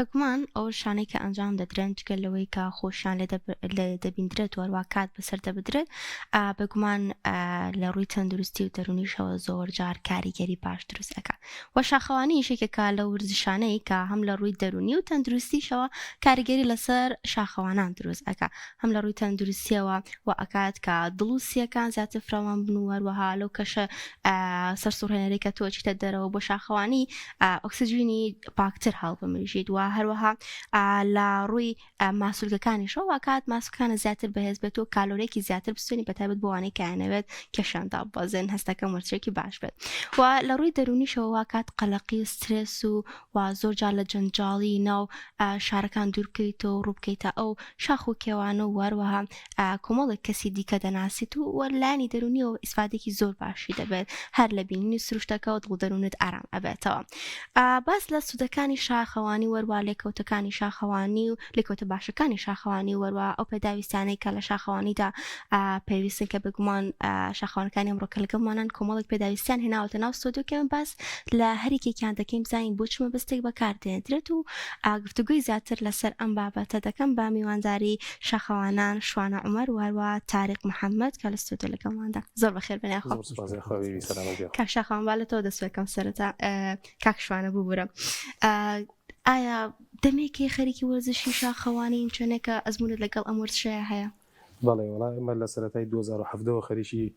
بەگومان ئەو شانەی کە ئەنجام دەدرێن جگەل لەوەی کە خۆشیان لێ دەبیندرێت وەروە کات بەسەر دەبدرێت بەگومان لە ڕووی تەندروستی و دەرونیشەوە زۆر جار کاریگەری باش دروست ئەکا وە شاخەوانی یەکێکە لە ورزشانەی کە هەم لە ڕووی دەرونی و تەندروستیشەوە کاریگەری لەسەر شاخەوانان دروست ئەکا هەم لە ڕووی تەندروستیەوە و ئەکات کە دڵ و سیەکان زیاتر فراوان بن و هەروەها لەو کەشە سەرسوڕهێنەرەی کە تۆ چیتە دەرەوە بۆ شاخەوانی ئۆکسجینی پاکتر هەڵبمێژیت و هەروەها لە ڕووی ماسوولگەکانیشەوە واکات ماسوولەکانە زیاتر بەهێز بێت و کالۆرێکی زیاتر بستێنی بەتایبەت بۆ وانەی کەیانەوێت کێشاندا بەزێن هەستەکە وەرچێکی باش بێت و لە ڕووی دەرونیشەوە واکات قەلەقی و سترێس و زۆر جار لە جەنجاڵی ناو شارەکان دوور بکەیتەوە و ڕووبکەیتە ئەو شاخ و کێوانە و هەروەها کۆمەڵێک کەسی دیکە دەناسیت و وەلایانی دەرونیەوە ئیسفادێکی زۆر باشی دەبێت هەر لە بینینی سروشتەکەەوە دڵ دەرونت ئارام ئەبێتەوە باس لە سوودەکانی شاخەوانی وەروە لێکەوتەکانی شاخەوانی و لێکەوتە باشەکانی شاخەوانی وەروە ئەو پێداویستانەی کە لە شاخەوانیدا پێویستن کە بگومان شاخەوانەکانی ئەمڕۆکە لەگەڵمانان کۆمەڵێک پێداویستیان هێناوەتە ناو سۆدۆکەم باس لە هەرێکێکیان دەکەین بزانین بۆ چمە بەستێک بەکاردێنرێت و گفتوگوی زیاتر لەسەر ئەم بابەتە دەکەم با میوانداری شاخەوانان شوانە عومەر و هەروە تارق محەممەد کە لە ستۆدیۆ لەگەڵماندا زۆر بەخێر بنیاخۆ کاک شاخەوان با لە تۆ دەسوێکم سەرەتا کاک شوانە ببورە ئایا دەمێکی خەریکی وەرزشی شاخەوانی چۆنێکە ئەزمونت لەگەڵ ئەم وەرزشەیە هەیە؟ بەڵێ وەڵام ئێمە لە سەرەتای 2017 خەریکی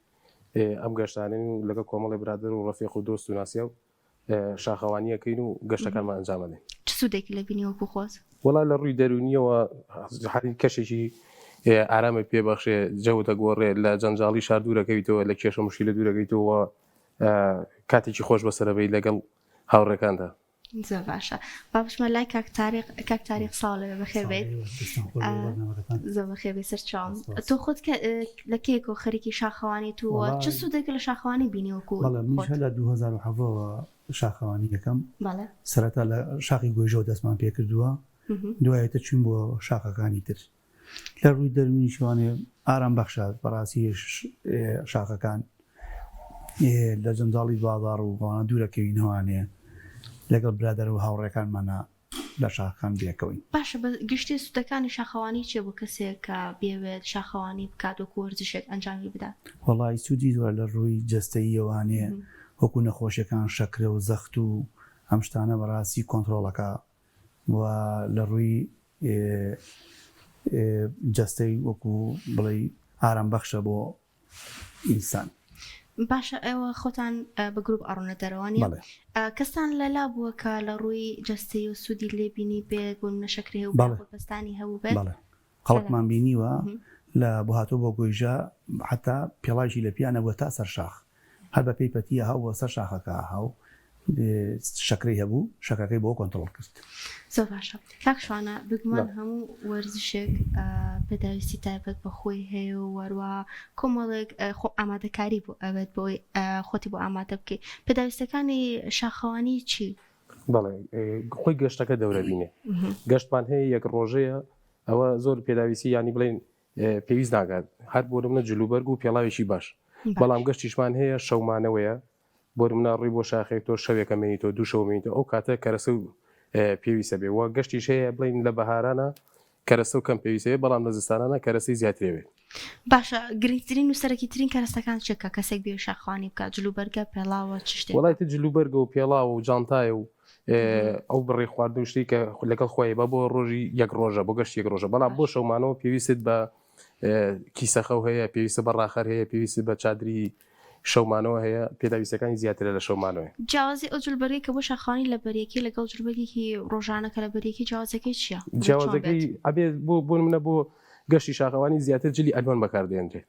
ئەم گەشتانین و لەگە کۆمەڵی برادر و ڕەفیق و دۆست و ناسیە و شاخەوانیەکەین و گەشتەکانمان ئەنجامەدەین. چ سوودێکی لە بینی وەکو خۆت؟ وەڵا لە ڕووی دەرونیەوە حەلی کەشێکی ئارامە پێبەخشێ جەوت دەگۆڕێ لە جەنجاڵی شار دوورەکەویتەوە لە کێشە مشکلە دوورەکەیتەوە کاتێکی خۆش بەسەرەبەی لەگەڵ هاوڕێکاندا. زۆر باشە بابشمە لای کاک تاریق ساڵ بەخێر بێت زۆر بەخێر بێت سەرچاوم تۆ خۆت لە کێک و خەریکی شاخەوانی تووە چ سوودێکە لە شاخەوانی بینی وەکو؟ بەڵێ میشە لە 2007 شاخەوانی یەکەم سەرەتا لە شاخی گۆیژەوە دەستمان پێ کردووە دوایەتە چوین بۆ شاخەکانی تر لە ڕووی دەرونی شوانێ ئارام بەخشە بەڕاستی شاخەکان لە جەنجاڵی بازاڕ و بەوانە دوورەکەوینەوانێ لەگەڵ برادەر و هاوڕێکانمانە لە شاخەکان بێکەوەین. باشە بە گشتی سوودەکانی شاخەوانی چێ بۆ کەسێک کە بێوێت شاخەوانی بکات وەکو وەرزشێک ئەنجامی بدات؟ وەڵی سوودی زۆر لە ڕووی جەستەییەوانێ وەکو نەخۆشیەکان شەکرە و زەخت و ئەم شتانە بەڕاستی کۆنتترۆڵەکە و لە ڕووی جەستەی وەکو بڵێ ئارام بەخشە بۆ ئینسان. باشە ئێوە خۆتان بە گروپ ئەڕۆنە دەرەوانی کەستان لەلا بووە کە لە ڕووی جەستەی و سوودی لێبینی بێت بۆ منە شەکرێ و بەستانی هەبوو بێت خەڵکمان بینیوە لە بۆ هاتۆ بۆ گۆیژە حتا پێڵایشی لە پیانە بووە تا سەر شاخ هەر بە پێی پەتیە هەوە سەر شاخەکە هاو شەکرەی هەبوو شەکەکەی بۆ کۆنتترۆڵ کرد. زۆر باشە کاک شوانە بگومان هەموو وەرزشێک پێداویستی تایبەت بە خۆی هەیە و وەروە کۆمەڵێک ئامادەکاری بۆ ئەوێت بۆی خۆتی بۆ ئامادە بکەیت پێداویستەکانی شاخەوانی چی؟ بەڵێ خۆی گەشتەکە دەورە بینێ گەشتمان هەیە یەک ڕۆژەیە ئەوە زۆر پێداویستی ینی بڵێن پێویست ناگات هەر بۆ منە جلوبەرگ و پێڵاوێکی باش بەڵام گەشتیشمان هەیە شەومانەوەیە بۆ منە ڕووی بۆ شاخێک تۆ شەوێکەمێنیتەوە دوو شەومێنیتەوە ئەو کاتە کەرەسە و پێویستە بێ وە گەشتیش هەیە بڵین لە بەهارانە کەرەسە و کەم پێویستەیە بەڵام لە زستانانە کەرەسی زیاترێوێت. باشە گرنگترین و سەرەکیترین کەرەستەکان چێکە کەسێک بێ شاخەوانی بکات جلوبەرگە پێڵاوە چ شتێک؟ وەڵایتە جلوبەرگە و پێڵاوە و جانتایە و ئەو بڕێ خواردن شتی کە لەگەڵ خۆی بە بۆ ڕۆژی یەک ڕۆژە بۆ گەشت یەک ڕۆژە بەڵام بۆ شەومانەوە پێویست بە کیسەخەو هەیە پێویستە بە ڕاخەر هەیە پێویست بە چادری شەومانەوە هەیە پێداویستەکانی زیاترە لە شەومانەوە. جیاوازی ئەو جلوبەرگی کە بۆ شاخەوانی لە بەریەکی لەگەڵ جلوبەرگێکی ڕۆژانەکە لە بەریەکی جیاوازەکەی چییە؟ جیاوازەکەی ئەبێت بۆ منە بۆ گەشتی شاخەوانی زیاتر جلی ئەلوان بەکاردێنرێت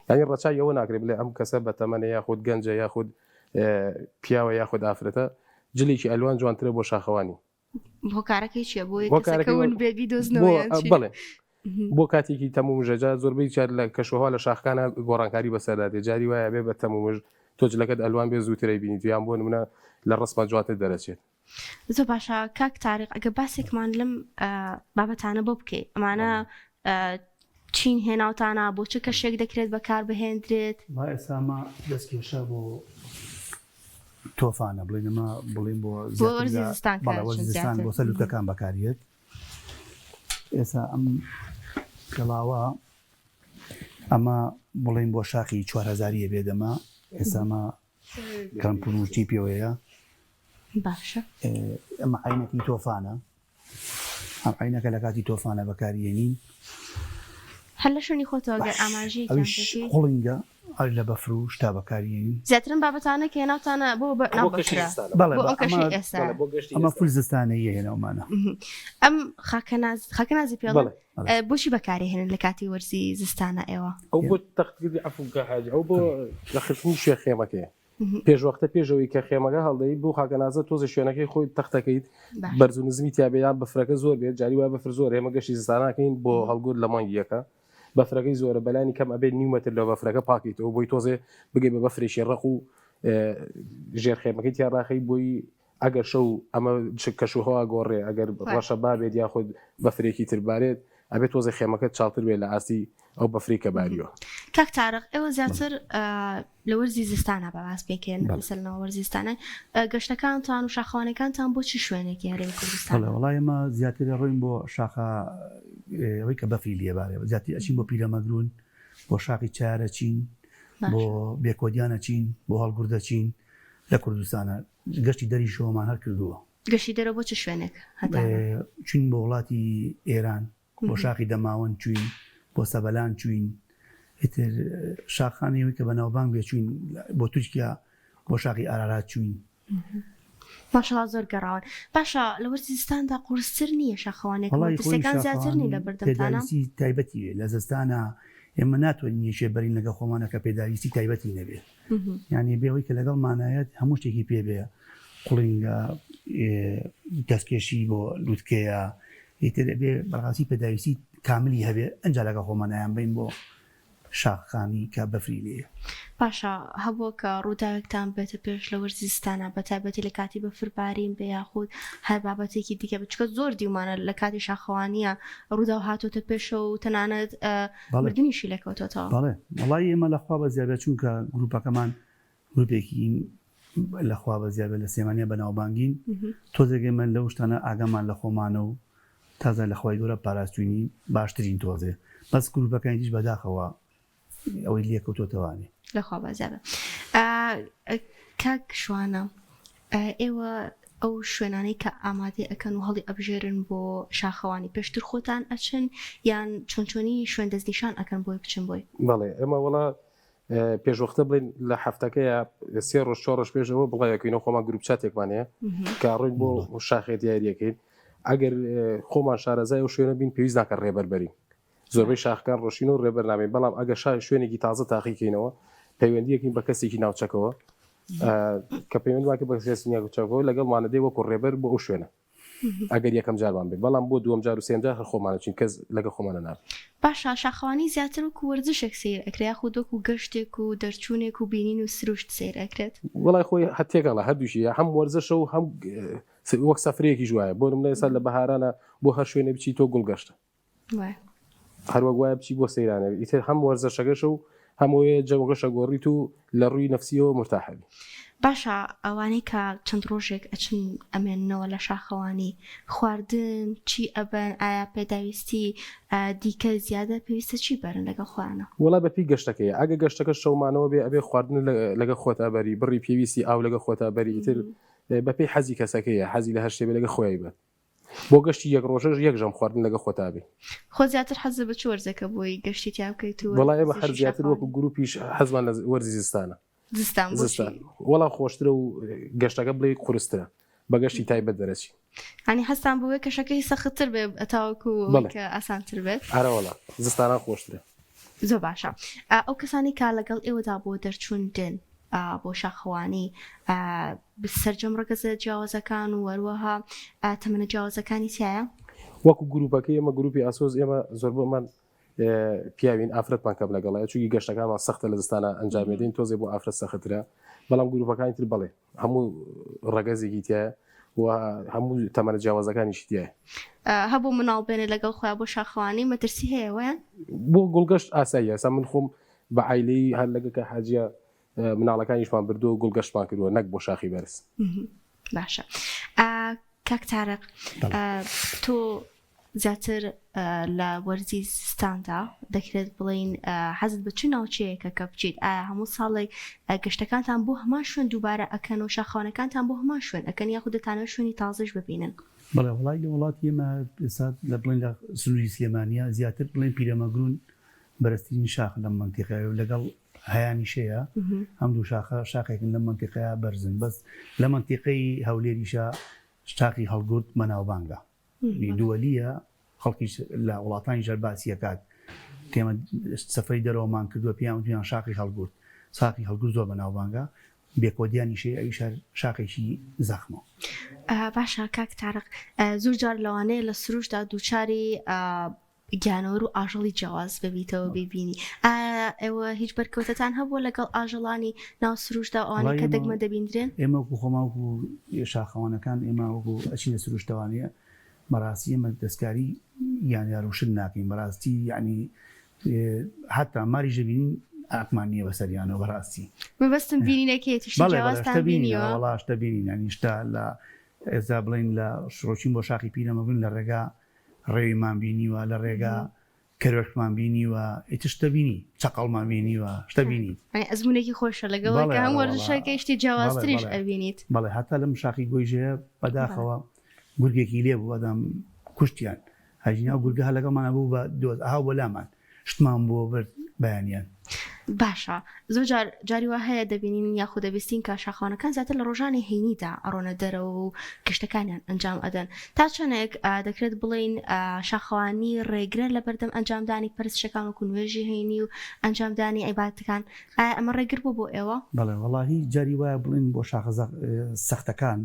ینی ڕەچای ئەوە ناکرێت بڵێ ئەم کەسە بە تەمەنە یاخود گەنجە یاخود پیاوە یاخود ئافرەتە جلێکی ئەلوان جوانترە بۆ شاخەوانی. بۆ کارەکەی چییە بۆ کەسەکەون بێبی دۆزنەوە بڵێ بۆ کاتێکی تەموم ژەجا زۆربەی چار لە کەشوها لە شاخکانە گۆڕانکاری بەسەردادێ جاری وایە بێ بە تەمومژ تۆ جلەکەت ئەلوان بێ زووترەی بینیت یان بۆ منە لە ڕستمە جواتر دەرەچێت. زۆر باشە کاک تاریق ئەگە باسێکمان لەم بابەتانە بۆ بکەیت ئەمانە چین هێناوتانە بۆ چ کەشێک دەکرێت بەکار بهێنرێت؟ ئێسامە دەستکێشە بۆ تۆفانە بڵێنەمە بڵێن بۆ زستان بۆ سەلوتەکان بەکارێت. ئێستا ئەم گەڵاوە ئەمە بڵێن بۆ شاخی 4000 بێدەما ئێستامە کەمپونوشتی پێوەیە باشە. ئەمە عینەکی تۆفانە، ئەم عینەکە لە کاتی تۆفانە بەکارێنین. هەر لە شوێنی خۆتەوە گەر ئاماژەی قوڵینگە ئەر لە بەفر و شتا بەکارێنین. زیاترن بابەتانە کە ناوتانە بۆ ئەمە فول زستانەیە هێناومانە. ئەم خاکە نازی پێڵ بۆچی بەکارهێنن لە کاتی وەرزی زستانە ئێوە؟ ئەو بۆ تەختگیری عفوکە حاج ئەو بۆ لە خستنی شوێ خێمەکەیە پێشوەختە پێشەوەی کە خێمەکە هەڵدەی بۆ خاکەنازە تۆزە شوێنەکەی خۆی تەختەکەیت بەرز و نزمی تیابەیان بەفرەکە زۆر بێت جاری وای بەفر زۆر هێمە گەشتی زستانەکەین بۆ هەڵگوت لە مانگی یەکە بەفرەکەی زۆرە بەلانی کەم ئەبێت نیومەتر لە بەفرەکە پاکیتەوە بۆی تۆزێ بگەی بە بەفرێکی ڕق و ژێرخێمەکەی تیاڕاخی بۆی ئەگەر شەو ئەمە کەشوهەوا گۆڕێ ئەگەر ڕەشە بابێت یاخود بەفرێکی تربارێت ئەبێت تۆزە خێمەکە چاڵتر بێت لە ئاستی ئەو بەفری کە باریوە. کاک تارق ئێوە زیاتر لە وەرزی زستانە بەواز پێکەن لەسەرنەوە وەرزستانە گەشتەکانتان و شاخەوانەکانتان بۆ چ شوێنێکی هەرێمی کوردستان؟ وەڵای ئێمە زیاتر ڕۆین بۆ شاخە ئەوەی کە بەفری لێبارێ زیاتر ئەچین بۆ پیرەمەگرون بۆ شاخی چارە چین بۆ بێکۆدیانە چین بۆ هەڵگوردە چین لە کوردستانە گەشتی دەری شۆمان هەر کردووە. گەشتی دەرە بۆ چ شوێنێک چین بۆ وڵاتی ئێران بۆ شاخی دەماوەند چوین بۆ سەبەلان چوین ئیتر شاخانەوەی کە بەناوبانگ بێ چوین بۆ تورکیا بۆ شاخی ئارارات چوین. ماشەڵڵا زۆر گەڕاون. باشە لە وەرزستاندا قورستر نییە شاخەوانێک پرسەکان زیاتر نی لە بەردەمتانە تایبەتی لە زستانە ئێمە ناتوانین شێبەرین لەگە خۆمانە کە پێداویستی تایبەتی نەبێت یعنی بێەوەی کە لەگەڵ مانایەت هەموو شتێکی پێ بێ قوڵینگە دەستکێشی بۆ لووتکەیە ئیتر بێ بەڕاستی پێداویستی کاملی هەبێ ئەنجا لەگە خۆمانایان بین بۆ شاخانی کە بەفری لێ. باشە هەبووە کە ڕووداوێکتان بێتە پێش لە وەرزستانە بە تایبەتی لە کاتی بەفربارین بە یاخود هەر بابەتێکی دیکە بچکە زۆر دیومانە لە کاتی شاخەوانیە ڕوودا و هاتۆتە پێشە و تەنانەت مردنیشی لەکەوتەوە. بەڵێ وەڵای ئێمە لەخوا بە زیابێ چونکە گروپەکەمان گروپێکی لەخوا بە زیابێ لە سێمانە بەناوبانگین تۆزێگەمە لەو شتانە ئاگەمان لە خۆمانە و تازە لەخوای گەورە پاراستوینی باشترین تۆزێ بەس گروپەکانیش بەداخەوە ئەوەی لێکەوتۆتەوانی لەخوا بەزیابە. کاک شوانە ئێوە ئەو شوێنانەی کە ئامادە ئەکەن و هەڵی ئەبژێرن بۆ شاخەوانی پێشتر خۆتان ئەچن یان چۆنچۆنی شوێن دەستنیشان ئەکەن بۆی بچن بۆی؟ بەڵێ ئێمە وڵا پێشوەختە بڵین لە هەفتەکەیە 3 ڕۆژ 4 ڕۆژ پێشەوە بڵایەکەینەوە خۆمان گروپ چاتێکمانەیە کە ڕووین بۆ شاخێ دیاریەکەین ئەگەر خۆمان شارەزای و شوێنە بین پێویست ناکە ڕێبەربەری زۆربەی شاخکان ڕۆشین و ڕێبەرنامەی بەڵام ئەگەر شوێنێکی تازە تاقیکەینەوە پەیوەندیەکەین بە کەسێکی ناوچەکەوە کە پەیوەندیواکە بە کەسی ناوچەکەەوە لەگەڵمانەدەی وەکو ڕێبەر بۆ ئەو شوێنە ئەگەر یەکەم جارمان بێت بەڵام بۆ دووەم جار و سێم جار خۆمانە چین کەس لەگە خۆمانە نابێت. باشە شاخەوانی زیاتر وەکو وەرزشێک سیر ئەکرێ خو دۆک و گەشتێک و دەرچوونێک و بینین و سروشت سیر ئەکرێت؟ وڵای خۆی هەتێکەڵە هەردووشی هەم وەرزشە و هەم وەک سەفرەیەکی جوایە بۆ نمونە ئێستا لە بەهارانە بۆ هەر شوێنە بچی تۆ گوڵگەشتە هەروەک وایە بچی بۆ سەیرانە ئیتر هەم وەرزشەکەشە و هەموویە جەمەگەشە گۆڕیت و لە ڕووی نەفسیەوە مرتاحەبی. باشە ئەوانەی کە چەند ڕۆژێک ئەچن ئەمێننەوە لە شاخەوانی خواردن چی ئەبەن ئایا پێداویستی دیکە زیادە پێویستە چی بەرن لەگە خوانە؟ وڵا بەپی گەشتەکەی ئەگە گەشتەکە شەومانەوە بێ ئەبێ خواردن لەگە خۆتابەری بڕی پێویستی ئاو لەگە خۆتابەری ئیتر بەپی حەزی کەسەکەیە حەزی لە هەر شتێ بێ لەگە خۆی بێت بۆ گەشتی یەک ڕۆژەش یەک ژەم خواردن لەگە خۆتابێ. خۆ زیاتر حەزە بە چ وەرزەکە بۆی گەشتی تیا بکەیت و؟ وڵای ئێمە هەر زیاتر وەکو گروپیش حەزمان لە وەرزی زستانە. زستان وەڵا خۆشترە و گەشتەکە بڵێ قورسترە بە گەشتی تایبەت دەرەچی هەنی هەستان بۆی کەشەکەی سەختتر بێ ئەتاوەکو کە ئاسانتر بێت ئارەوەڵا زستانان خۆشترە. زۆر باشە. ئەو کەسانی کا لەگەڵ ئێوەدا بۆ دەرچوون دن بۆ شاخەوانی سەرجەم ڕگەزە جیاوازەکان و وەروەها تەمەنە جیاوازەکانی تایە؟ وەکو گروپەکەی ئێمە گروپی ئاسۆز ئێمە زۆر بۆمان پیاوین ئافرەتمان کەم لەگەڵایە چووکی گەشتەکانمان سەختە لە زستانە ئەنجامێدەین تۆزێ بۆ ئافرەت سەخترە بەڵام گروپەکانی تر بڵێ هەموو ڕگەزێکی تایە و هەموو تەمەنە جیاوازەکانیشی تایە. هەبوو مناڵ بێنێ لەگەڵ خۆیان بۆ شاخەوانی مەترسی هەیە وەیان؟ بۆ گوڵگەشت ئاساییە ئێستا من خۆم بە عایلەی هەر لەگەکە حاجیە مناڵەکانیشمان بردووە و گوڵگەشتمان کردووە نەک بۆ شاخی بەرز. باشە کاک تارق تۆ زیاتر لە وەرزی ستاندا دەکرێت بڵین حەزت بە چ ناوچەیەکە کە بچیت هەموو ساڵێک گەشتەکانتان بۆ هەمان شوێن دووبارە ئەکەن و شاخانەکانتان بۆ هەمان شوێن ئەکەن یاخود دەتانەوێت شوێنی تازەش ببینن؟ بەڵێ وڵای لە وڵاتی ئێمە ئێستا لە بڵین لە سنووری سلێمانیە زیاتر بڵێن پیرەمەگرون بەرزترین شاخ لەم مەنتیقەیە و لەگەڵ هەیانیشەیە هەموو شاخێکن لەم مەنتیقەیە بەرزن بەس لە مەنتیقەی هەولێریشە شاخی هەڵگورد مەناوبانگە دووەلیە خەڵکیش لە وڵاتانی ژەر باسی ئەکات تێمە سەفەری دەرەوەمان کردووە پێیان وتیان شاخی هەڵگورد ساقی هەڵگورد زۆر بەناوبانگە بێکۆدیانیشەیە ئەویش شاخێکی زەخمە. باشە کاک تارق زۆر جار لەوانەیە لە سروشدا دووچاری گیانەوەر و ئاژەڵی جیاواز ببیتەوە ببینی ئێوە هیچ بەرکەوتەتان هەبووە لەگەڵ ئاژەڵانی ناو سروشدا ئەوانەی کە دەگمە دەبیندرێن؟ ئێمە وەکو خۆماوەکو شاخەوانەکان ئێمە وەکو ئەچینە سروشتەوانەیە بەڕاستی ئێمە دەستکاری یانیار وشن ناکەین بەڕاستی یعنی حتا ماری ژەبینین ئاکمان نییە بەسەریانەوە بەڕاستی مەبەستم بینینەکەیەتی جیاوازتان بینیوە وەڵاشتە بینین ینی شتا لە ئێستا بڵین لە شڕۆچین بۆ شاخی پیرەمەگون لە ڕێگا ڕێویمان بینیوە لە ڕێگا کەرۆکمان بینیوە ئیتشتە بینی چقەڵمان بینیوە شتە بینی ئەزمونێکی خۆشە لەگەڵ هەم وەرزشەکە شتی جیاوازتریش ئەبینیت. بەڵێ هەتا لەم شاخی گۆیژەیە بەداخەوە گورگێکی لێ بوو ئەدەم کوشتیان هەژینا گورگە هە لەگەڵمانە بوو بە دۆز ئاها بۆ لامان شتمان بۆ برد بەیانیان. باشە زۆر جاری وا هەیە دەبینین یاخود دەبیستین کە شاخانەکان زیاتر لە ڕۆژانی هەینیدا ئەڕۆنە دەرەوە و گەشتەکانیان ئەنجام ئەدەن تا چەندێک دەکرێت بڵین شاخەوانی ڕێگرە لە بەردەم ئەنجامدانی پەرستشەکان وەکو نوێژی هەینی و ئەنجامدانی ئەیباتەکان ئەمە ڕێگر بوو بۆ ئێوە؟ بەڵێ وەڵاهی جاری وایە بڵین بۆ شاخە سەختەکان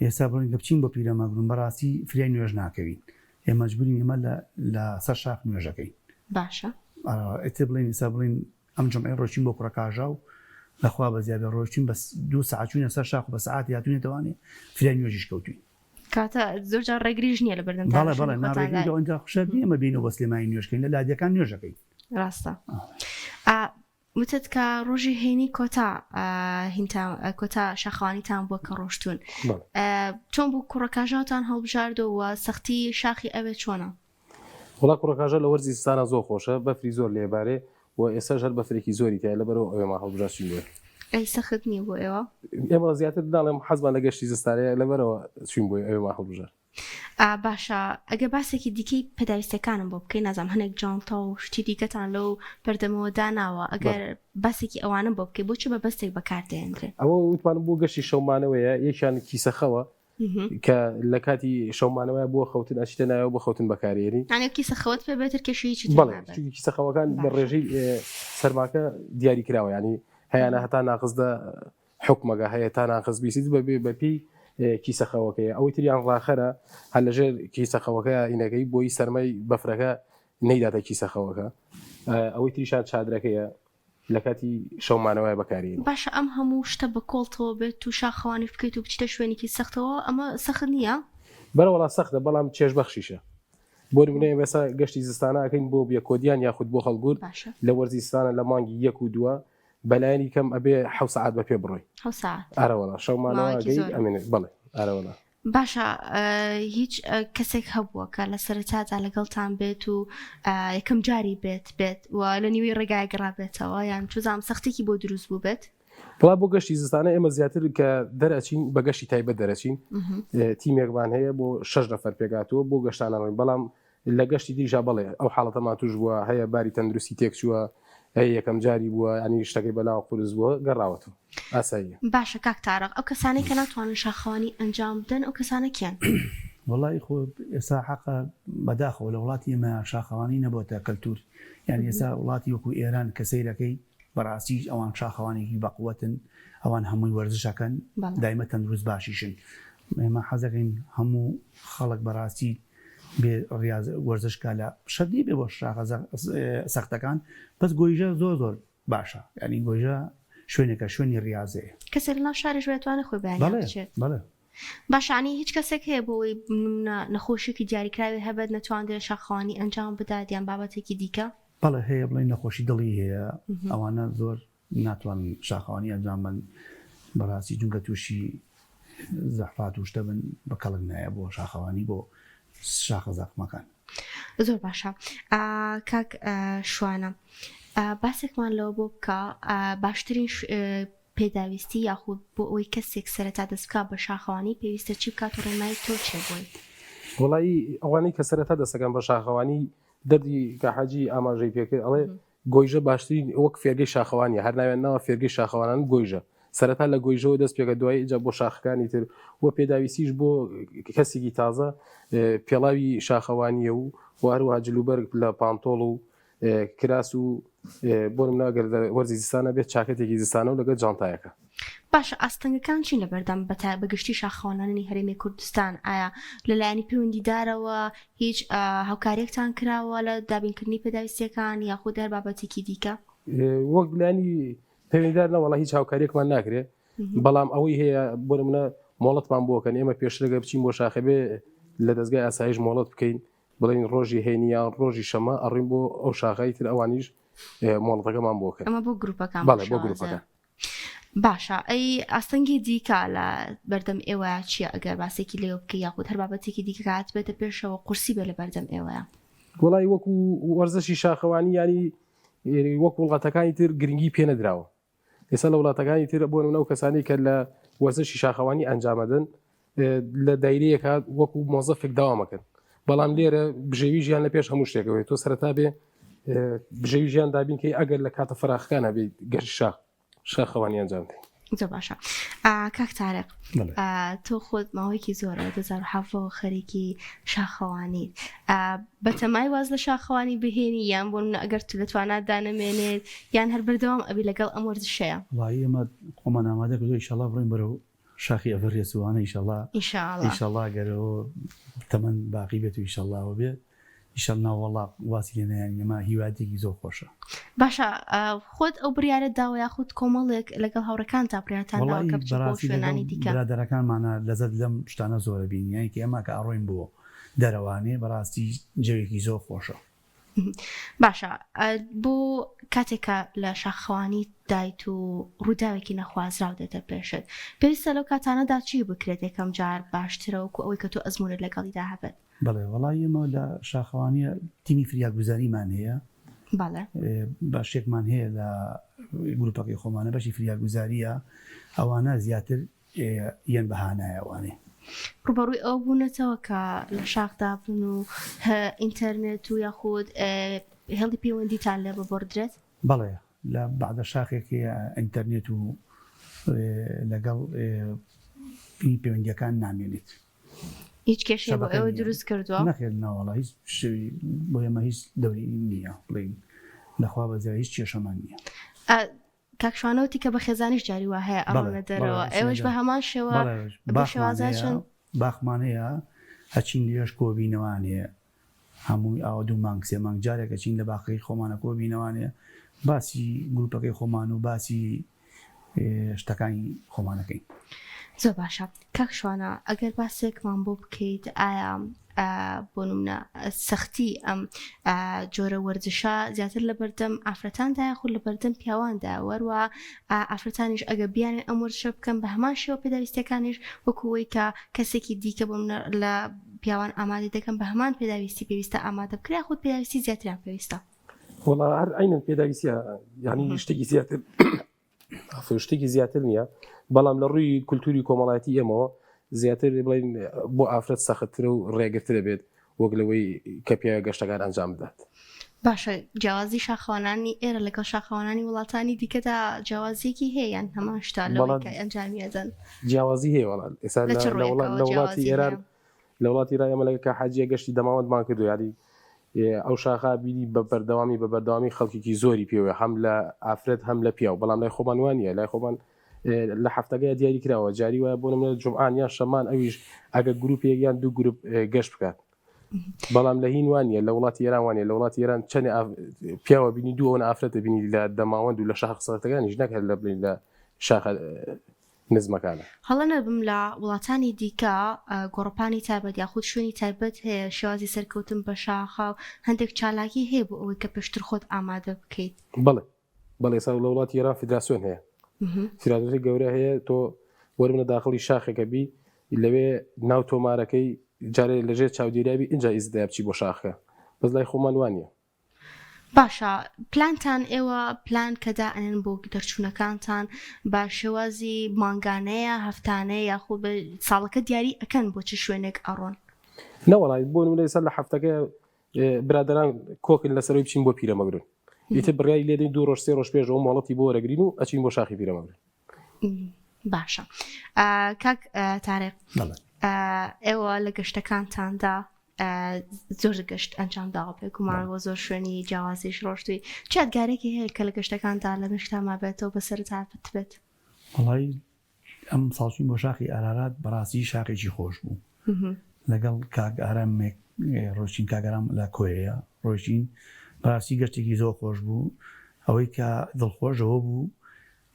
ئێستا بڵین کە بچین بۆ پیرەمەگرون بەڕاستی فریای نوێژ ناکەوین ئێمە مەجبورین ئێمە لە سەر شاخ نوێژەکەین. باشە ئێتر بڵین ئێستا بڵین ئەم جمعی ڕۆژین بۆ کوڕەکاژا و لەخوا بە زیادە ڕۆژین بە 2 ساعت چوونە سەر شاخ و بە ساعات هاتوونێتەوانێ فریای نوێژیش کەوتوین کاتە زۆر جار ڕێگریش نییە لە بەردەم بەڵێ ناڕێگریەوەنجا خوشە ئێمە بینەوە بە سلێمانی نوێژکەین لە لادیەکان نوێژەکەین. ڕاستە وتت کە ڕۆژی هەینی کۆتا شاخەوانیتان بووە کە ڕۆشتون چۆن بوو کوڕەکاژاوتان هەڵبژاردەوە سەختی شاخی ئەوێ چۆنە؟ وڵا کوڕەکاژە لە وەرزی ستانە زۆر خۆشە بەفری زۆر لێبارێ و ئێستا هەر بەفرێکی زۆری تایە لەبەرەوە ئەوێمە هەڵبژارچین وێ ئەی سەخت نییە بۆ ئێوە؟ ئێمە زیاتر داڵێم حەزمان لە گەشتی زستانەیە لەبەرەوە چین بۆی ئەوێمە هەڵبژار. باشە ئەگە باسێکی دیکەی پێداویستەکانم بۆ بکەین نازام هەنێک جانتا و شتی دیکەتان لەو پەردەمەوە داناوە ئەگەر باسێکی ئەوانە بۆ بکەی بۆچی بە بەستێک بەکاردێنرێت؟ ئەوە وتمانم بۆ گەشتی شەومانەوەیە یەکیان کیسەخەوە کە لە کاتی شەومانەوەی بۆ خەوتن ئەچیتە نایەوە بۆ خەوتن بەکارێنی کیسە خەوت پێ بێتر کێشەیەکی کیسەخەوەکان بە ڕێژەی سەرماکە دیاری کراوە ینی هەیەە هەتا ناقصدا حکومەگە هەیە تا ناقص بیست بەبێ بەپی کیسەخەوەکەیە ئەوەی تریان ڕاخەرە هەر لەژێر کیسەخەوەکە ئینەکەی بۆی سەرمای بەفرەکە نەیداتە کیسەخەوەکە ئەوەی تریشان چادرەکەیە لە کاتی شەومانەوەی بەکارین. باشە ئەم هەموو شتە بە کۆڵتەوە بێت و شاخەوانی بکەیت و بچیتە شوێنێکی سەختەوە ئەمە سەخت نییە؟ بەرەوەڵا سەختە بەڵام چێژ بەخشیشە بۆ نمونەیە بەسا گەشتی زستانە ئەکەین بۆ بێکۆدیان یاخود بۆ هەڵگورد لە وەرزی ستانە لە مانگی 1 و 2 بەلایانی کەم ئەبێ 7 ساعت بە پێ بڕۆی ئارەوەڵا شەومانەوەگەی ئەمێنێت بڵێ ئارەوەڵا. باشە هیچ کەسێک هەبووە کە لە سەرەتادا لەگەڵتان بێت و یەکەم جاری بێت و لە نیوەی ڕێگای گەڕابێتەوە یان چوزام سەختێکی بۆ دروست بوو بێت؟ بڵا بۆ گەشتی زستانە ئێمە زیاتر کە دەرەچین بە گەشتی تایبەت دەرەچین تیمێکمان هەیە بۆ 6 نەفەر پێگاتووە بۆ گەشتانەڕۆین بەڵام لە گەشتی دیژا بڵێ ئەو حاڵەتەمان توش بووە هەیە باری تەندروستی تێک چووە یەکەم جاری بووە ینی شتەکەی بەلاوە قورس بووە گەڕاوەتەوە ئاساییە. باشە کاک تارق ئەو کەسانەی کە ناتوانن شاخەوانی ئەنجام بدەن ئەو کەسانە کیان؟ وڵی خۆ ئێستا حەقە بەداخەوە لە وڵاتی ئێمە شاخەوانی نەبووە کەلتور یعنی ئێستا وڵاتی وەکو ئێران کە سەیرەکەی بەڕاستی ئەوان شاخەوانێکی بەقوەتن ئەوان هەمووی وەرزشەکەن دایمە تەندروست باشیشن ئێمە حەزەکەین هەموو خەڵک بەڕاستی بێ وەرزشکە لە شەردی بێ بۆ شاخە سەختەکان بەس گۆیژە زۆر باشە ینی گۆیژە شوێنێکە شوێنی ڕاضەیە کەسێک لەناو شاری ژێتوانە خۆی بەیان بچێت. باشانی هیچ کەسێک هەیە بۆی نەخۆشیێکی دیاریکراوی هەبێت نەتوانێت شاخەوانی ئەنجام بدات یان بابەتێکی دیکە؟ بەڵێ هەیە بڵێن نەخۆشی دڵی هەیە ئەوانە زۆر ناتوان شاخەوانی ئەنجامن بەڕاستی جونکە تووشی زەحفات و شتە بن بە کەڵک نایە بۆ شاخەوانی بۆ شاخە زەخمەکان. زۆر باشە. کاک شوانە باسێکمان لەوە بۆ بکە باشترین پێداویستی یاخود بۆ ئەوەی کەسێک سەرەتا دەست بکات بە شاخەوانی پێویستە چی بکات و ڕێنمای تۆ چێ بووی؟ وڵی ئەوانەی کە سەرەتا دەستەکەن بە شاخەوانی دەردی کە حاجی ئاماژەی پێکرد ئەڵێ گۆیژە باشترین وەک فێرگەی شاخەوانی هەر ناوێن ناوە فێرگەی شاخەوانان گۆیژە سەرەتا لە گۆیژەوە دەست پێکە دوای ئیجا بۆ شاخەکانی تر وە پێداویستیش بۆ کەسێکی تازە پێڵاوی شاخەوانیە و هەروەها جلوبەرگ لە پانتۆڵ و کراس و بۆ نمونەگەر وەرزی زستانە بێت چاکەتێکی زستانە و لەگەڵ جانتایەکە. باشە ئاستەنگەکان چین لەبەردەم بەگشتی شاخەوانانی هەرێمی کوردستان ئایا لەلایەنی پەیوەندیدارەوە هیچ هاوکاریەکتان کراوە لە دابینکردنی پێداویستیەکان یاخود هەر بابەتێکی دیکە؟ وەک لایەنی پەیوەندیدار نەوەڵا هیچ هاوکاریەکمان ناکرێت بەڵام ئەوەی هەیە بۆ نمونە مۆڵەتمان بۆکەن ئێمە پێشترەگە بچین بۆ شاخەبێ لە دەستگای ئاسایش مۆڵەت بکەین بڵین ڕۆژی هێنیان ڕۆژی شەمە ئەڕین بۆ ئەو شاخەی تر ئەوانیش مۆڵەتەکەمان بۆکەن. ئەمە بۆ گروپەکان بەڵێ بۆ گروپەکان. باشە ئەی ئاستەنگی دیکە لە بەردەم ئێوەیە چییە ئەگەر باسێکی لێو بکە یاخود هەر بابەتێکی دیکە هات بێتە پێشەوە قورسی بێ لە بەردەم ئێوەیە؟ وڵی وەکو وەرزشی شاخەوانی ینی وەک وڵاتەکانی تر گرنگی پێ نەدراوە ئێستا لە وڵاتەکانی تر بۆ نمونە و کەسانی کە لە وەرزشی شاخەوانی ئەنجامەدەن لە دایرەیەکە وەکو مۆزەفێک داوامەکەن بەڵام لێرە بژێوی ژیان لە پێش هەموو شتێکەوەی تۆ سەرەتا بێ بژێوی ژیان دابینکەی ئەگەر لە کاتە فراخەکانە بێ گەشت شاخەوانی ئەنجام بدەین. زۆر باشە. کاک تارق تۆ خۆت ماوەیەکی زۆرە 2007 خەریکی شاخەوانیت بەتەمای واز لە شاخەوانی بهێنی یان بۆ ئەگەر تو لەتوانات دانەمێنێت یان هەر بەردەوام ئەبی لەگەڵ ئەم وەرزشەیە؟ وڵی ئێمە خۆمان ئامادە کردو ئینشەڵا بڕۆین بەرەو شاخی ئەڤەرێسوانە ئینشەڵا گەرەوە تەمەن باقی بێت و ئینشەڵاوە بێت ئیشەڵ ناوەڵا واسی لێنیان ئەمە هیوادێکی زۆر خۆشە. باشە خۆت ئەو بریارە داوە یاخود کۆمەڵێک لەگەڵ هاوڕەکان تا پراتان داوە کە بچێت بۆ شوێنانی دیکە؟ برادەرەکانمانە لەزەت لەم شتانە زۆرە بینیانی کە ئێمە کە ئەڕۆین بۆ دەرەوانێ بەڕاستی جەوێکی زۆر خۆشە. باشە بۆ کاتێکە لە شاخەوانی دایت و ڕووداوێکی نەخوازراو دێتە پێشت پێویستە لەو کاتانەدا چی بکرێت یەکەم جار باشترە وەکو ئەوەی کە تۆ ئەزمونت لەگەڵیدا هەبێت؟ بەڵێ وڵی ئێمە لە شاخەوانیە تیمی فریاگوزاریمان هەیە باشێکمان هەیە لە گروپەکەی خۆمانە بەشی فریاگوزاریە ئەوانە زیاتر یەن بەهانایەوانێ ڕوبەڕووی ئەو بوونەتەوە کە لە شاخدا بن و ئینتەرنێت و یاخود هێڵی پەیوەندیتان لێ ببڕدرێت؟ بەڵێ لە بەعدە شاخێکی ئینتەرنێت و لەگەڵ پەیوەندیەکان نامێنێت. هیچ کێشەی بۆ ئێوە دروست کردووە؟ نەخێت ناوەڵا هیچ شوی بۆ ئێمە هیچ دەوری نییە بڵین لەخوا بەزای هیچ کێشەمان نییە. کاکشوانەوتی کە بە خێزانیش جاری وا هەیە ئەوانە دەرەوە ئێوەش بە هەمان شێوە شێوازاچن باخمانەیە هەچین لێش کۆبینەوانێ هەمووی ئاوە دوو مانگ سێ مانگ جارێکە چین لە باقی خۆمانە کۆبینەوانێ باسی گروپەکەی خۆمان و باسی شتەکانی خۆمانەکەین. زۆر باشە. کاکشوانە ئەگەر باسێکمان بۆ بکەیت ئایا بۆ نمونە سەختی ئەم جۆرە وەرزشە زیاتر لە بەردەم ئافرەتاندا یاخود لە بەردەم پیاواندا وەروە ئافرەتانیش ئەگە بیانێ ئەم وەرزشە بکەن بە هەمان شێوە پێداویستەکانیش وەکوەوەی کە کەسێکی دیکە بۆ لە پیاوان ئامادە دەکەن بە هەمان پێداویستی پێویستە ئامادە بکرێ یاخود پێداویستی زیاتریان پێویستە؟ وڵا هەر عینەن پێداویستیە یعنی شتێکی زیاتر شتێکی زیاتر نییە بەڵام لە ڕووی کولتوری کۆمەڵایەتی ئێمەوە زیاتر بڵین بۆ ئافرەت سەختترە و ڕێگرترە بێت وەک لەوەی کە پێ گەشتەکان ئەنجام بدات. باشە جیاوازی شاخەوانانی ئێرە لەگەڵ شاخەوانانی وڵاتانی دیکەدا جیاوازیەکی هەیە یان هەمان شتا لەوەی کە ئەنجامیەدەن؟ جیاوازی هەیە وەڵام ئێستا لە وڵاتی ئێران لە وڵاتی ئێران ئێمە کە حاجیە گەشتی دەماوەندمان کردو یاری ئەو شاخە بینی بە بەردەوامی خەڵکێکی زۆری پێوە هەم لە ئافرەت هەم لە پیاو بەڵام لای خۆمان وانە لای خۆمان لە هەفتەکەی دیاری کراوە جاری وایە بۆ نمونە جومعان یان شەمان ئەویش ئەگە گروپێک یان دوو گروپ گەشت بکات بەڵام لە هین وانە لە وڵاتی ئێران وانە لە وڵاتی ئێران چەند پیاوە بینی دوو ئەوە ئافرەتە بینی لە دەماوەند و لە شاخ سەرەتەکانیش نەکرد لە بڵین لە شاخە نزمەکانە. هەڵە نەبم لە وڵاتانی دیکە گۆڕپانی تایبەت یاخود شوێنی تایبەت هەیە شێوازی سەرکەوتن بە شاخە و هەندێک چالاکی هەیە بۆ ئەوەی کە پێشتر خۆت ئامادە بکەیت؟ بەڵێ ئێستا لە وڵاتی ئێران فیدراسیۆن هەیە فیدراسیۆنی گەورە هەیە تۆ وەربنە داخڵی شاخێکە بی لەوێ ناو تۆمارەکەی جارێ لەژێر چاودێریابی اینجا ئیزدای بچی بۆ شاخەکە بەس لای خۆمان وانە. باشە پلانتان ئێوە پلان کەدا ئەنێن بۆ دەرچوونەکانتان بە شێوازی مانگانەیە هەفتانەیە یاخۆ بە ساڵەکە دیاری ئەکەن بۆ چ شوێنێک ئەڕۆن نەوەڵی بۆ نمونە ئێستا لە هەفتەکە برادران کۆکن لەسەرەوەی بچین بۆ پیرەمەگرن ئیتر بڕیای لێدەین 2 ڕۆژ 3 ڕۆژ پێشەوە مۆڵەتی بۆ وەرەگرین و ئەچین بۆ شاخی پیرەمەگرن. باشە کاک تارێق ئێوە لە گەشتەکانتاندا زۆر گەشت ئەنجام داوە پێکومان بۆ زۆر شوێنی جیاوازیش ڕۆشتووی چاتگارێکی هەیە کە لە گەشتەکاندا لە مشتاما بێتەوە بەسەرتا بێت؟ وڵی ئەم ساڵچین بۆ شاخی ئارارات بەڕاستی شاخێکی خۆش بوو لەگەڵ کاک ئارامێک ڕۆژین کاگەرام لە کۆیەیە ڕۆژین بەڕاستی گەشتێکی زۆر خۆش بوو ئەوەی کە دڵخۆشەوە بوو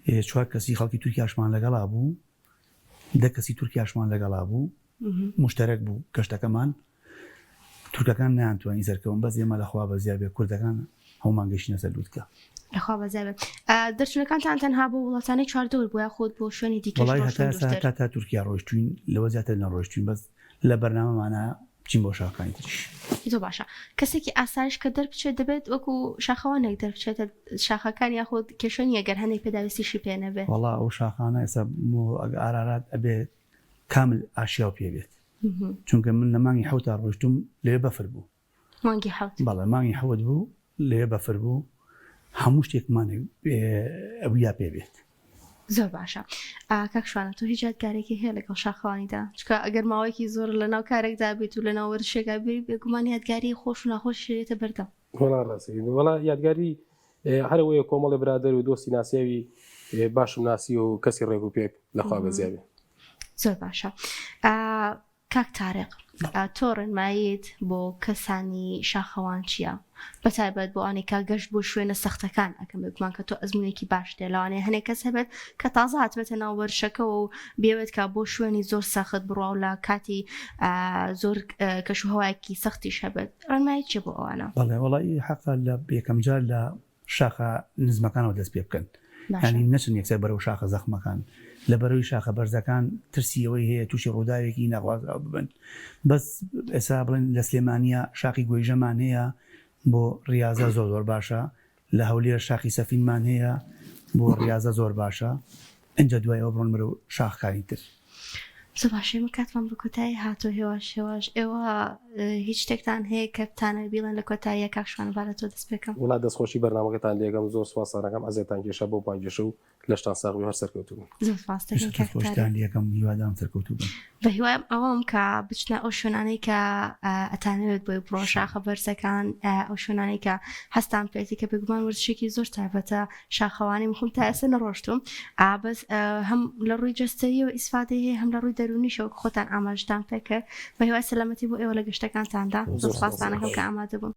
4 کەسی خەڵکی تورکیاشمان لەگەڵا بوو 10 کەسی تورکیاشمان لەگەڵا بوو مشتەرەک بوو گەشتەکەمان تورکەکان نیانتوانی سەرکەون بەس ئێمە لەخوا بە زیابێ کوردەکان هەومان گەشتینە سەر لووتکە لەخوا بەزیابێت دەرچوونەکانتان تەنها بۆ وڵاتانی چواردەور بۆ یاخۆت بۆ شوێنی دیکە تا تورکیا ڕۆیشتوین لەوە زیاتر نەڕۆیشتوین بەس لە بەرنامەمانە بچین بۆ شاخەکانی تریش. زۆر باشە کەسێکی ئاسایش کە دەربچێت دەبێت وەکو شاخەوانێک دەربچێتە شاخەکان یاخۆت کێشەنی ئەگەر هەندێک پێداویستیشی پێ نەبێت وەڵا ئەو شاخانە ئێستا ئارارات ئەبێت کامل ئاشیا و پێ بێت چونکە من لە مانگی حەوتا ڕۆیشتم لێ بەفر بوو مانگی حەوت بەڵێ مانگی حەوت بوو لێ بەفر بوو هەموو شتێکمانێک ئەویا پێ بێت. زۆر باشە کاکشوانە تۆ هیچ یادگارێکی هەیە لەگەڵ شاخەوانیدا چکە ئەگەر ماوەیەکی زۆر لە ناو کارێکدا بێت و لە ناو وەرشێکا بێ بێگومان یادگاری خۆش و ناخۆش شێتە بەردەم. وەڵا یادگاری هەرەوەیە کۆمەڵی برادەر و دۆستی ناسیاوی باشم ناسی و کەسی ڕێک و پێک لەخوا بەزیابێ. زۆر باشە کاک تارێق تۆ ڕێنماییت بۆ کەسانی شاخەوان چییە؟ بەتایبەت بۆ ئەوانێکا گەشت بۆ شوێنە سەختەکان ئەکەم بگومان کە تۆ ئەزمونێکی باش دێ لەوانەیە هەنێک کەس هەبێت کە تازە هاتبێتە ناو وەرشەکەەوە و بێوێت کە بۆ شوێنی زۆر سەخت بڕوا و لە کاتی زۆر کەشوهەوایەکی سەختیش هەبێت ڕێنمایی چی بۆ ئەوانە؟ بەڵێ وەڵی حەقا لە یەکەم جار لە شاخە نزمەکانەوە دەست پێ بکەن ینی نەچن یەکسەر بەرەو شاخە زەخمەکان لە بەرەوەی شاخە بەرزەکان ترسیەوەی هەیە تووشی ڕووداوێکی ناخوازراوە ببن بەس ئێستا بڵێن لە سلێمانیا شاخی گۆیژەمان هەیە بۆ ڕاضە زۆر باشە لە هەولێر شاخی سەفینمان هەیە بۆ ڕاضە زۆر باشە ئەنجە دوای ئەو بڕۆن مرە و شاخکاری تر. زۆر باشەی من کاتمان بە کۆتایی هاتۆ هێواش ئێوە هیچ شتێکتان هەیە کە بتانە بیڵێن لە کۆتاییە کاکشوانە بارە تۆ دەست پێکەم؟ وڵا دەستخۆشی بەرنامەکەتان لێگەم زۆر سواسانەکەم ئەزێتان کێشە بۆ پانگێشە و لەشتان ساغی هەر سەرکەوتوبن. زۆر خۆشتان یەکەم هیوادام سەرکەوتوبن بە هیوایم ئەوەم کە بچنە ئەو شوێنانەی کە ئەتانەوێت بۆی بڕۆ شاخە بەرزەکان ئەو شوێنانەی کە هەستان پێێتی کە بگومان وەرزشێکی زۆر تایبەتە شاخەوانی مخم تا ئێستا نەڕۆشتوم بەس هەم لە ڕووی جەستەیی و ئیسفادەی هەیە هەم لە ڕووی دەرونیشەوە خۆتان ئاماژتان پێکرد بە هیوای سەلامەتی بۆ ئێوە لە گەشتەکانتاندا زۆر سپاسانەکەم کە ئامادە بوون.